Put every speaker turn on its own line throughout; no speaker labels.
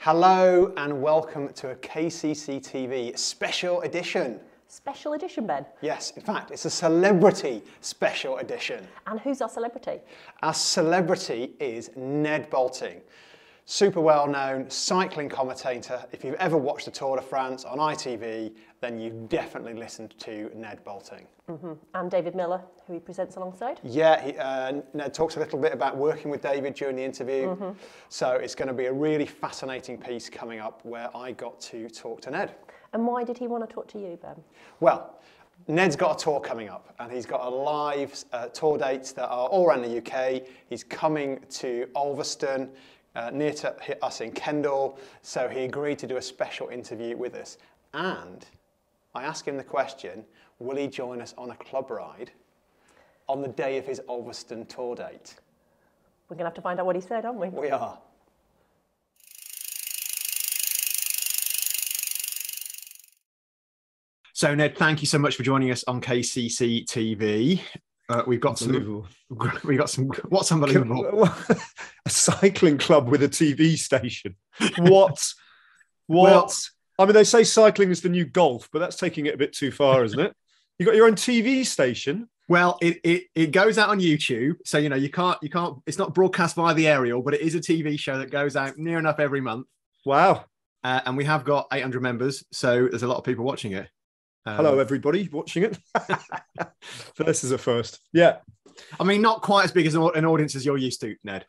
Hello and welcome to a KCC TV special edition.
Special edition, Ben?
Yes, in fact, it's a celebrity special edition.
And who's our celebrity?
Our celebrity is Ned Boulting. Super well-known cycling commentator. If you've ever watched the Tour de France on ITV, then you've definitely listened to Ned Boulting.
And David Miller, who he presents alongside.
Yeah, Ned talks a little bit about working with David during the interview. So it's going to be a really fascinating piece coming up where I got to talk to Ned.
And why did he want to talk to you, Ben?
Well, Ned's got a tour coming up and he's got a live tour dates that are all around the UK. He's coming to Ulverston, near to us in Kendal, so he agreed to do a special interview with us. And I asked him the question, will he join us on a club ride on the day of his Ulverston tour date?
We're going to have to find out what he said, aren't we?
We are. So Ned, thank you so much for joining us on KCC TV. We've got some. What's unbelievable?
A cycling club with a TV station. What?
Well,
I mean, they say cycling is the new golf, but that's taking it a bit too far, isn't it? You got your own TV station.
Well, it goes out on YouTube, so you can't. It's not broadcast via the aerial, but it is a TV show that goes out near enough every month.
Wow!
And we have got 800 members, so there's a lot of people watching it.
Hello, everybody watching it. This is a first. Yeah.
I mean, not quite as big as an audience as you're used to, Ned.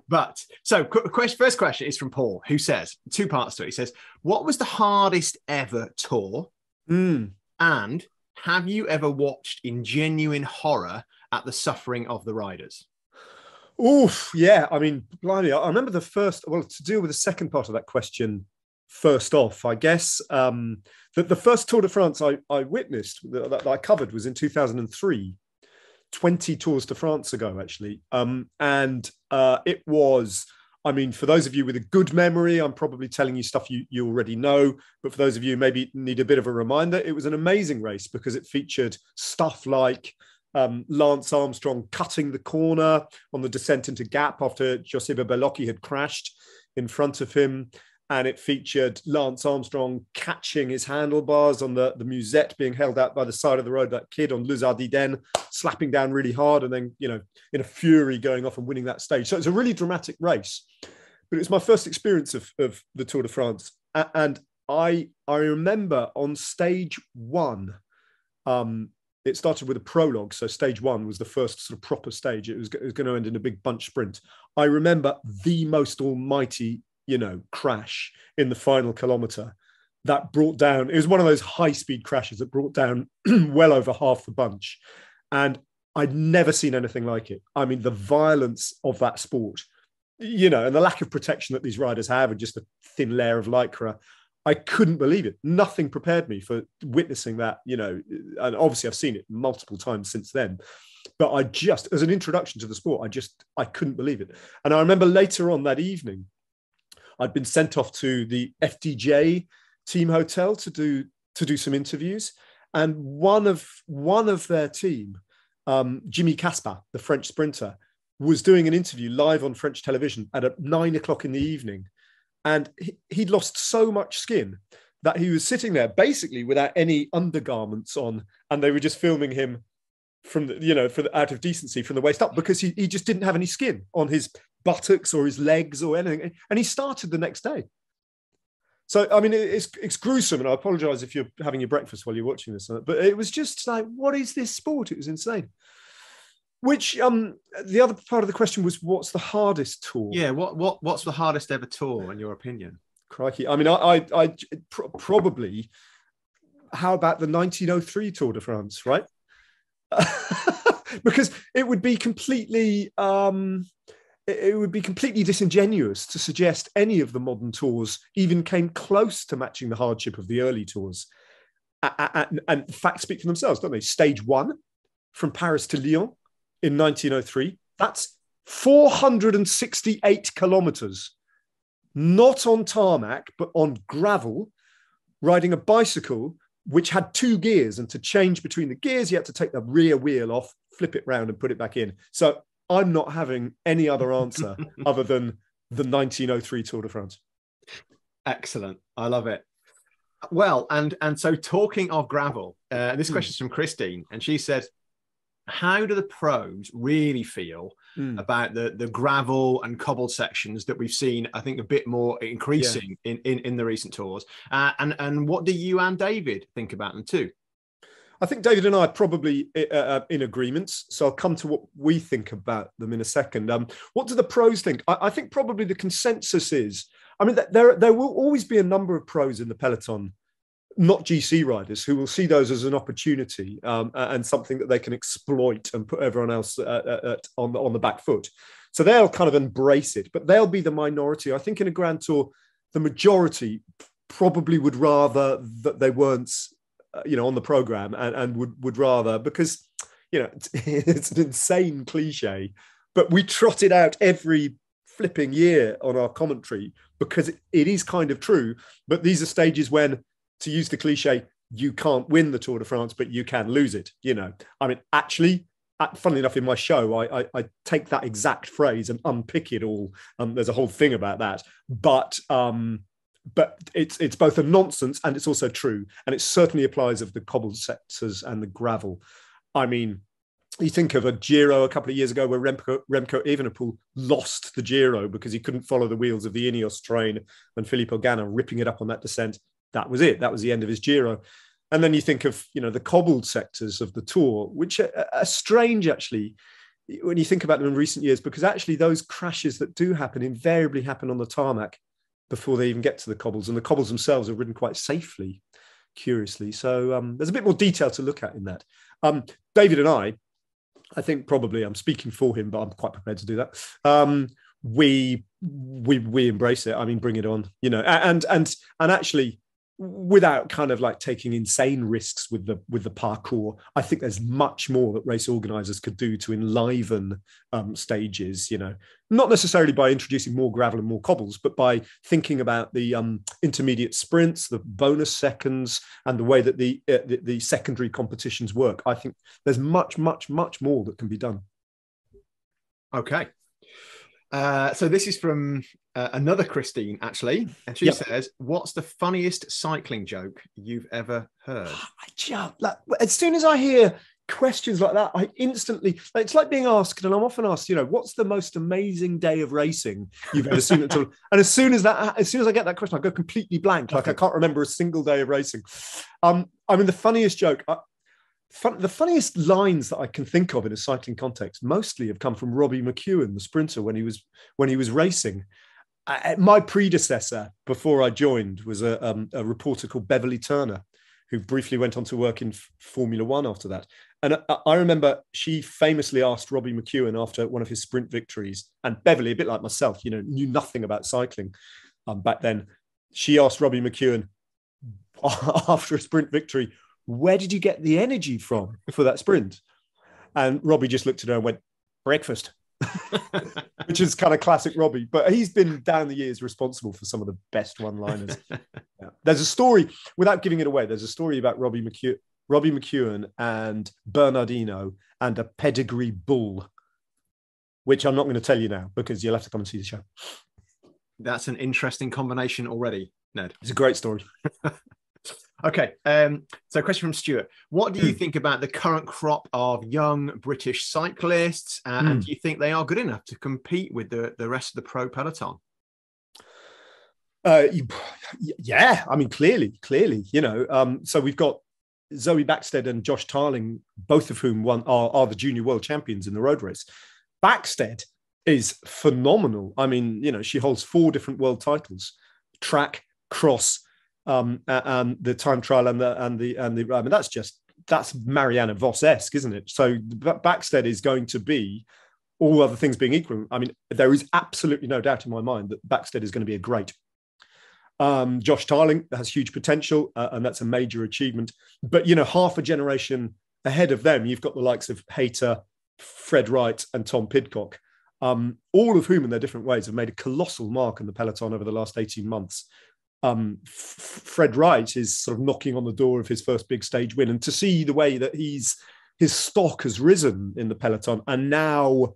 But so first question is from Paul, who says, two parts to it. He says, what was the hardest ever tour? And have you ever watched in genuine horror at the suffering of the riders?
Oof, yeah. I mean, blimey, I remember the first, well, to deal with the second part of that question, first off, I guess that the first Tour de France I witnessed, that I covered, was in 2003, 20 Tours de France ago, actually. It was, I mean, for those of you with a good memory, I'm probably telling you stuff you already know, but for those of you who maybe need a bit of a reminder, it was an amazing race because it featured stuff like Lance Armstrong cutting the corner on the descent into Gap after Joseba Bellocchi had crashed in front of him. And it featured Lance Armstrong catching his handlebars on the musette being held out by the side of the road, that kid on Les Ardiden slapping down really hard and then, in a fury going off and winning that stage. So it's a really dramatic race. But it was my first experience of the Tour de France. And I remember on stage one, it started with a prologue. So stage one was the first sort of proper stage. It was going to end in a big bunch sprint. I remember the most almighty crash in the final kilometre that brought down, it was one of those high-speed crashes that brought down well over half the bunch. And I'd never seen anything like it. I mean, the violence of that sport, and the lack of protection that these riders have and just a thin layer of Lycra, I couldn't believe it. Nothing prepared me for witnessing that, and obviously I've seen it multiple times since then. But I just, as an introduction to the sport, I couldn't believe it. And I remember later on that evening, I'd been sent off to the FDJ team hotel to do some interviews, and one of their team, Jimmy Caspa, the French sprinter, was doing an interview live on French television at 9 o'clock in the evening, and he'd lost so much skin that he was sitting there basically without any undergarments on, and they were just filming him from the, out of decency from the waist up because he just didn't have any skin on his buttocks or his legs or anything, and he started the next day. So I mean, it's gruesome, and I apologize if you're having your breakfast while you're watching this, but it was just like, what is this sport? It was insane. Which the other part of the question was, what's the hardest tour?
Yeah, what's the hardest ever tour in your opinion?
Crikey, I mean, I probably, how about the 1903 Tour de France, right? Because it would be completely disingenuous to suggest any of the modern tours even came close to matching the hardship of the early tours. And facts speak for themselves, don't they? Stage one, from Paris to Lyon in 1903, that's 468 kilometers, not on tarmac, but on gravel, riding a bicycle which had two gears, and to change between the gears, you had to take the rear wheel off, flip it round and put it back in. So I'm not having any other answer other than the 1903 Tour de France.
Excellent. I love it. Well, and so talking of gravel, this question's from Christine, and she said, how do the pros really feel about the gravel and cobbled sections that we've seen, I think, a bit more increasing in the recent tours? And what do you and David think about them too?
I think David and I are probably in agreement. So I'll come to what we think about them in a second. What do the pros think? I think probably the consensus is, I mean, there will always be a number of pros in the peloton, not GC riders, who will see those as an opportunity and something that they can exploit and put everyone else on the back foot. So they'll kind of embrace it, but they'll be the minority. I think in a Grand Tour, the majority probably would rather that they weren't, on the program and would rather, because, it's an insane cliche, but we trot it out every flipping year on our commentary because it is kind of true. But these are stages when, to use the cliche, you can't win the Tour de France, but you can lose it. I mean, actually, funnily enough, in my show, I take that exact phrase and unpick it all. There's a whole thing about that, but it's both a nonsense and it's also true, and it certainly applies of the cobbled sectors and the gravel. I mean, you think of a Giro a couple of years ago where Remco Evenepoel lost the Giro because he couldn't follow the wheels of the Ineos train and Filippo Ganna ripping it up on that descent. That was it. That was the end of his Giro. And then you think of, the cobbled sectors of the Tour, which are strange, actually, when you think about them in recent years, because actually those crashes that do happen invariably happen on the tarmac before they even get to the cobbles. And the cobbles themselves are ridden quite safely, curiously. So there's a bit more detail to look at in that. David and I think probably, I'm speaking for him, but I'm quite prepared to do that. We embrace it. I mean, bring it on, and actually, without kind of like taking insane risks with the parkour, I think there's much more that race organisers could do to enliven stages, not necessarily by introducing more gravel and more cobbles, but by thinking about the intermediate sprints, the bonus seconds, and the way that the secondary competitions work. I think there's much, much, much more that can be done.
Okay. So this is from another Christine, actually. And she says, what's the funniest cycling joke you've ever heard?
As soon as I hear questions like that, I instantly, it's like being asked, and I'm often asked, what's the most amazing day of racing you've ever seen at all? And as soon as I get that question, I go completely blank. Like I can't remember a single day of racing. I mean, the funniest joke, the funniest lines that I can think of in a cycling context mostly have come from Robbie McEwen, the sprinter, when he was racing. My predecessor before I joined was a reporter called Beverly Turner, who briefly went on to work in Formula One after that. And I remember she famously asked Robbie McEwen after one of his sprint victories, and Beverly, a bit like myself, knew nothing about cycling back then. She asked Robbie McEwen after a sprint victory, where did you get the energy from for that sprint? And Robbie just looked at her and went, breakfast, which is kind of classic Robbie. But he's been down the years responsible for some of the best one-liners. Yeah. There's a story, without giving it away, there's a story about Robbie McEwen and Bernardino and a pedigree bull, which I'm not going to tell you now because you'll have to come and see the show.
That's an interesting combination already, Ned.
It's a great story.
Okay, so question from Stuart. What do you think about the current crop of young British cyclists? And do you think they are good enough to compete with the rest of the pro peloton?
Yeah, I mean, clearly, so we've got Zoe Backstead and Josh Tarling, both of whom are the junior world champions in the road race. Backstead is phenomenal. I mean, she holds 4 different world titles: track, cross, and the time trial and the I mean, that's Marianne Vos-esque, isn't it? So Backstead is going to be, all other things being equal, I mean, there is absolutely no doubt in my mind that Backstead is going to be a great. Josh Tarling has huge potential, and that's a major achievement. But half a generation ahead of them, you've got the likes of Hayter, Fred Wright, and Tom Pidcock, all of whom, in their different ways, have made a colossal mark in the peloton over the last 18 months. Fred Wright is sort of knocking on the door of his first big stage win, and to see the way that his stock has risen in the peloton, and now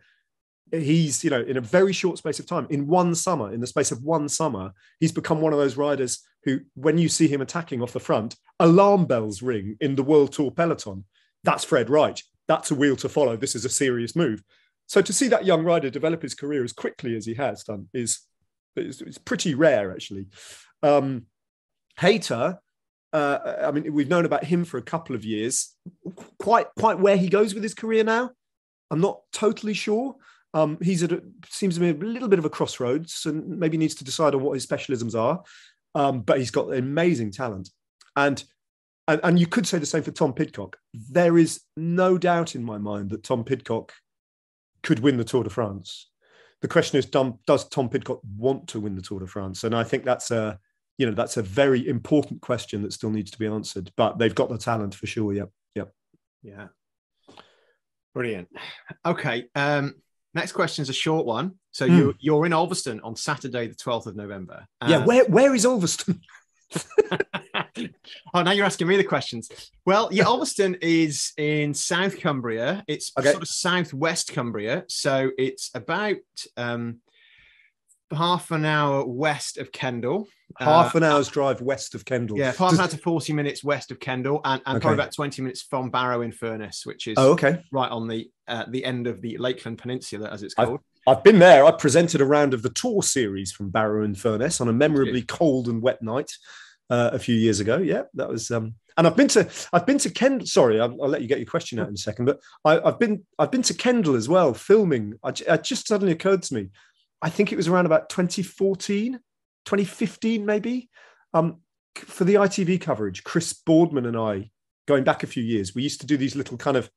he's, in a very short space of time, in the space of one summer, he's become one of those riders who, when you see him attacking off the front, alarm bells ring in the World Tour peloton. That's Fred Wright. That's a wheel to follow. This is a serious move. So to see that young rider develop his career as quickly as he has done is pretty rare, actually. Hayter, we've known about him for a couple of years. Quite where he goes with his career now, I'm not totally sure. He's seems to be a little bit of a crossroads and maybe needs to decide on what his specialisms are. But he's got amazing talent. And you could say the same for Tom Pidcock. There is no doubt in my mind that Tom Pidcock could win the Tour de France. The question is, does Tom Pidcock want to win the Tour de France? And I think that's a very important question that still needs to be answered. But they've got the talent for sure. Yep.
Yeah. Brilliant. Okay. Next question is a short one. So you're in Ulverston on Saturday, the 12th of November.
Yeah. Where is Ulverston?
Oh, now you're asking me the questions. Well, yeah, Ulverston is in South Cumbria. It's sort of southwest Cumbria. So it's about half an hour west of Kendal.
Half an hour's drive west of Kendal.
Yeah, half an hour to 40 minutes west of Kendal, and probably about 20 minutes from Barrow-in-Furness, which is right on the end of the Lakeland Peninsula, as it's called.
I've been there. I presented a round of the Tour series from Barrow-in-Furness on a memorably cold and wet night a few years ago. Yeah, that was. And I've been to Kendal. Sorry, I'll let you get your question out in a second. But I've been to Kendal as well, filming. It just suddenly occurred to me. I think it was around about 2014, 2015 maybe, for the ITV coverage. Chris Boardman and I, going back a few years, we used to do these little kind of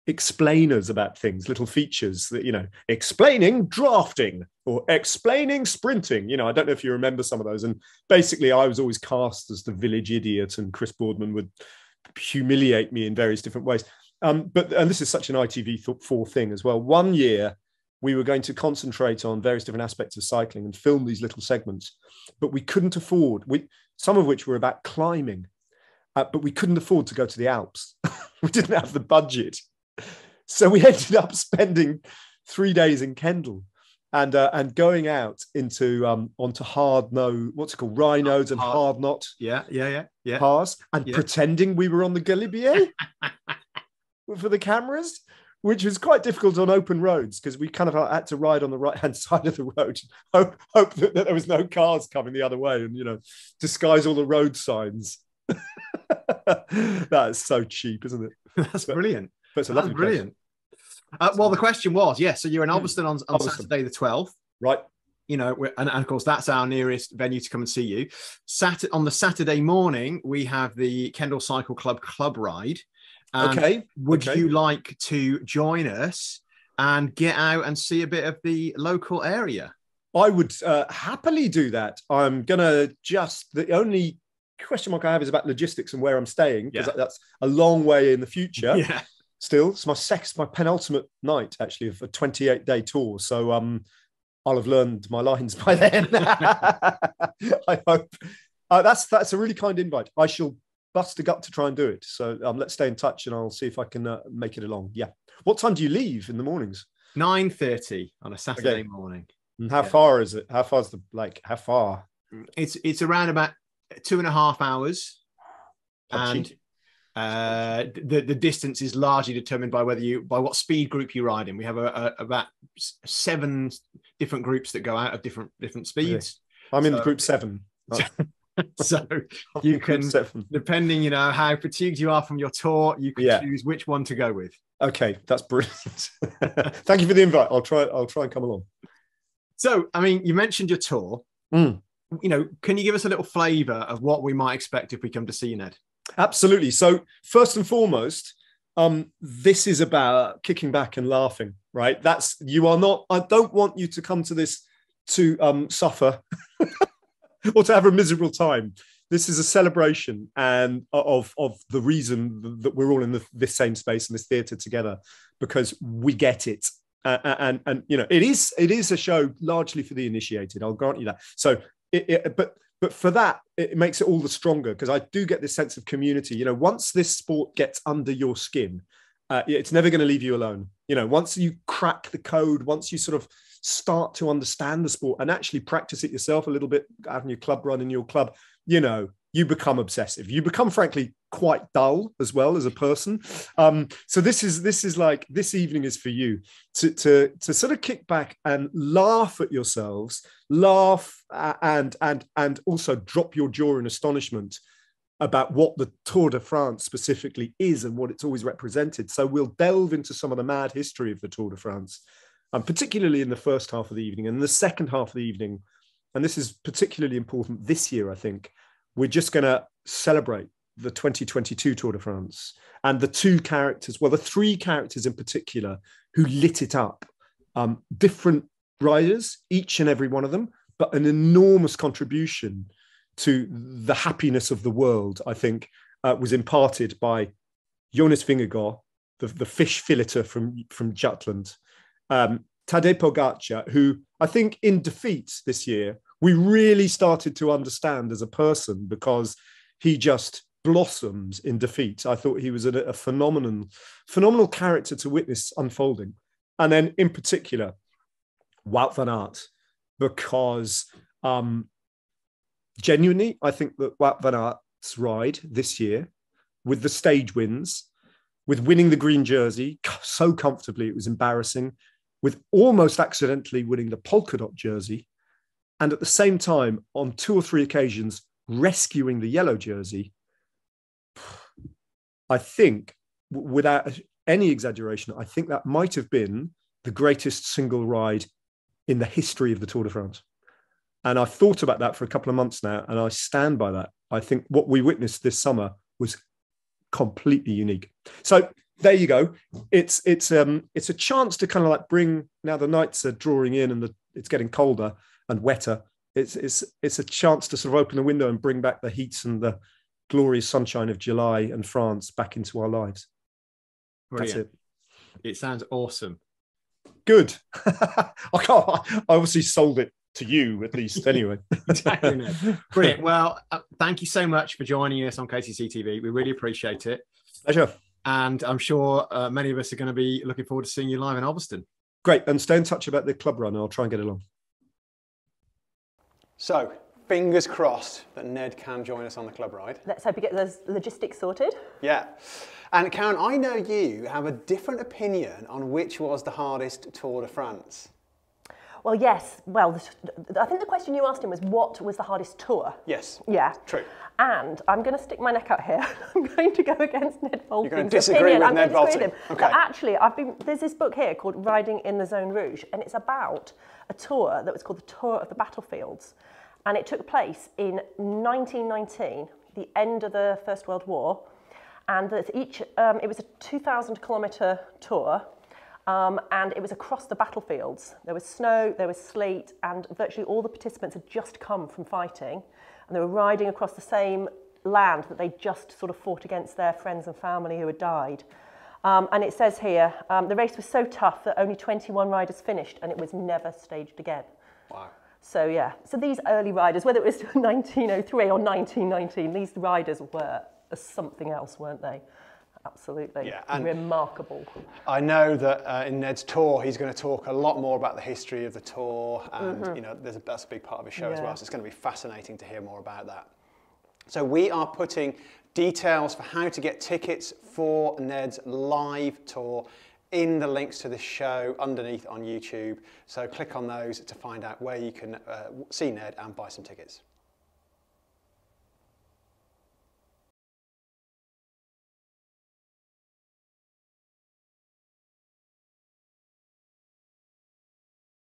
explainers about things, little features that, explaining drafting or explaining sprinting. I don't know if you remember some of those. And basically I was always cast as the village idiot and Chris Boardman would humiliate me in various different ways. And this is such an ITV4 thing as well. One year, we were going to concentrate on various different aspects of cycling and film these little segments, but we couldn't afford, some of which were about climbing, but we couldn't afford to go to the Alps. We didn't have the budget. So we ended up spending 3 days in Kendal and going out onto hard Rye Nodes and hard knot paths and pretending we were on the Galibier for the cameras, which was quite difficult on open roads because we kind of had to ride on the right-hand side of the road, hope that there was no cars coming the other way and, disguise all the road signs. That is so cheap, isn't it?
That's brilliant.
But it's a lovely
brilliant. Well, the question was, so you're in Ulverston on Saturday the 12th.
Right.
And of course, that's our nearest venue to come and see you. On the Saturday morning, we have the Kendal Cycle Club ride. Would you like to join us and get out and see a bit of the local area?
I would happily do that. I'm going to the only question mark I have is about logistics and where I'm staying, because that's a long way in the future. Yeah. Still, it's my penultimate night, actually, of a 28-day tour. So I'll have learned my lines by then. I hope. That's a really kind invite. I shall bust a gut to try and do it. So let's stay in touch and I'll see if I can make it along. Yeah. What time do you leave in the mornings?
9:30 on a Saturday morning.
And how far is it? How far?
It's around about 2.5 hours.
Punchy.
And the distance is largely determined by by what speed group you ride in. We have about 7 different groups that go out at different speeds.
I'm in the group 7.
So you can, depending, how fatigued you are from your tour, you can choose which one to go with. Okay, that's brilliant. Thank you for the invite. I'll try and come along. So, you mentioned your tour. Can you give us a little flavour of what we might expect if we come to see you, Ned? Absolutely. So, first and foremost, this is about kicking back and laughing, right? I don't want you to come to this to suffer or to have a miserable time. This is a celebration and of the reason that we're all in this same space in this theatre together, because we get it. And it is a show largely for the initiated. I'll grant you that. So, but for that, it makes it all the stronger, because I do get this sense of community. Once this sport gets under your skin, it's never going to leave you alone.
You know, once you crack the code, once you sort of start to understand the sport and actually practice it yourself a little bit, having your club run in your club, you know, you become obsessive. You become, frankly, quite dull as well as a person. So this is like, this evening is for you to sort of kick back and laugh at yourselves, and also drop your jaw in astonishment about what the Tour de France specifically is and what it's always represented. So we'll delve into some of the mad history of the Tour de France, particularly in the first half of the evening. And the second half of the evening, and this is particularly important this year, I think, we're just going to celebrate the 2022 Tour de France and the two characters, well, the three characters in particular who lit it up. Different riders, each and every one of them, but an enormous contribution to the happiness of the world, I think, was imparted by Jonas Vingegaard, the fish filleter from Jutland, Tadej Pogacar, who I think in defeat this year, we really started to understand as a person because he just blossoms in defeat. I thought he was a phenomenal character to witness unfolding. And then in particular, Wout van Aert, because genuinely, I think that Wout van Aert's ride this year, with the stage wins, with winning the green jersey so comfortably, it was embarrassing, with almost accidentally winning the polka dot jersey, and at the same time, on 2 or 3 occasions, rescuing the yellow jersey, I think, without any exaggeration, I think that might have been the greatest single ride in the history of the Tour de France. And I've thought about that for a couple of months now, and I stand by that. I think what we witnessed this summer was completely unique. So there you go. It's a chance to kind of like bring, now the nights are drawing in and it's getting colder and wetter. It's a chance to sort of open the window and bring back the heat and the glorious sunshine of July and France back into our lives.
Brilliant.
That's it.
It sounds awesome.
Good. I obviously sold it to you at least anyway.
Exactly, Ned. Brilliant. Well, thank you so much for joining us on KCC TV. We really appreciate it.
Pleasure.
And I'm sure many of us are going to be looking forward to seeing you live in Ulverston.
Great. And stay in touch about the club run. I'll try and get along.
So, fingers crossed that Ned can join us on the club ride.
Let's hope we get those logistics sorted.
Yeah. And Karen, I know you have a different opinion on which was the hardest Tour de France.
Well, yes. Well, I think the question you asked him was, what was the hardest tour?
Yes.
Yeah.
True.
And I'm going to stick my neck out here. I'm going to go against Ned Boulting's
You're going to disagree with Ned Boulting?
Okay. But actually, there's this book here called Riding in the Zone Rouge, and it's about a tour that was called the Tour of the Battlefields. And it took place in 1919, the end of the First World War. And it was a 2,000-kilometre tour. And it was across the battlefields. There was snow, there was sleet, and virtually all the participants had just come from fighting, and they were riding across the same land that they just sort of fought against their friends and family who had died. And it says here, the race was so tough that only 21 riders finished, and it was never staged again.
Wow.
So yeah, so these early riders, whether it was 1903 or 1919, these riders were something else, weren't they? Absolutely. Yeah, and remarkable.
I know that in Ned's tour, he's going to talk a lot more about the history of the tour, and you know, that's a big part of his show as well. So it's going to be fascinating to hear more about that. So we are putting details for how to get tickets for Ned's live tour in the links to this show underneath on YouTube. So click on those to find out where you can see Ned and buy some tickets.